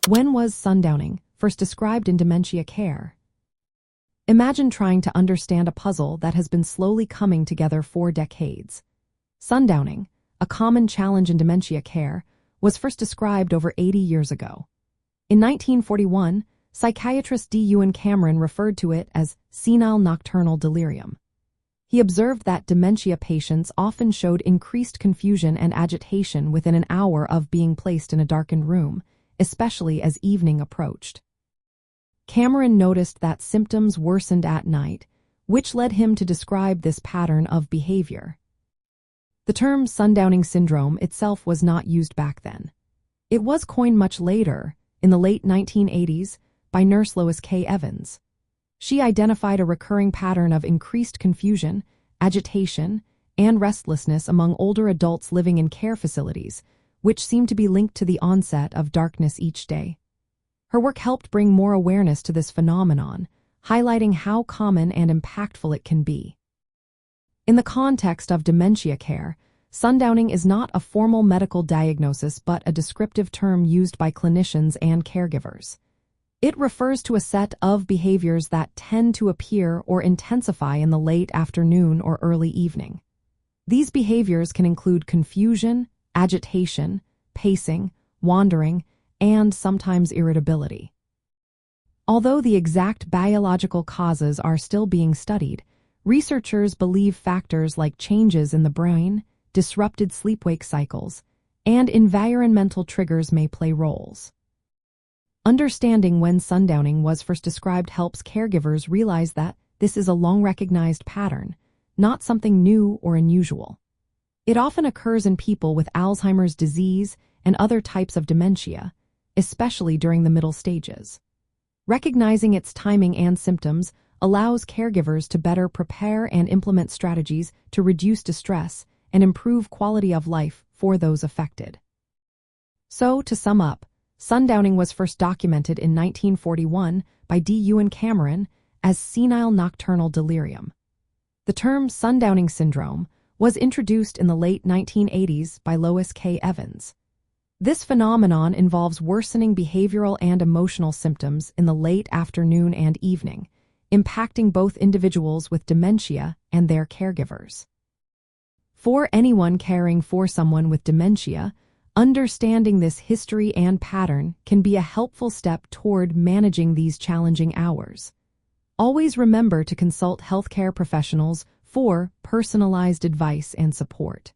When was sundowning first described in dementia care? Imagine trying to understand a puzzle that has been slowly coming together for decades. Sundowning, a common challenge in dementia care, was first described over 80 years ago. In 1941, psychiatrist D. Ewan Cameron referred to it as senile nocturnal delirium. He observed that dementia patients often showed increased confusion and agitation within an hour of being placed in a darkened room, especially as evening approached. Cameron noticed that symptoms worsened at night, which led him to describe this pattern of behavior. The term sundowning syndrome itself was not used back then. It was coined much later, in the late 1980s, by nurse Lois K. Evans. She identified a recurring pattern of increased confusion, agitation, and restlessness among older adults living in care facilities, which seemed to be linked to the onset of darkness each day. Her work helped bring more awareness to this phenomenon, highlighting how common and impactful it can be. In the context of dementia care, sundowning is not a formal medical diagnosis but a descriptive term used by clinicians and caregivers. It refers to a set of behaviors that tend to appear or intensify in the late afternoon or early evening. These behaviors can include confusion, agitation, pacing, wandering, and sometimes irritability. Although the exact biological causes are still being studied, researchers believe factors like changes in the brain, disrupted sleep-wake cycles, and environmental triggers may play roles. Understanding when sundowning was first described helps caregivers realize that this is a long-recognized pattern, not something new or unusual. It often occurs in people with Alzheimer's disease and other types of dementia, especially during the middle stages. Recognizing its timing and symptoms allows caregivers to better prepare and implement strategies to reduce distress and improve quality of life for those affected. So, to sum up, sundowning was first documented in 1941 by D. Ewan Cameron as senile nocturnal delirium. The term sundowning syndrome was introduced in the late 1980s by Lois K. Evans. This phenomenon involves worsening behavioral and emotional symptoms in the late afternoon and evening, impacting both individuals with dementia and their caregivers. For anyone caring for someone with dementia, understanding this history and pattern can be a helpful step toward managing these challenging hours. Always remember to consult healthcare professionals for personalized advice and support.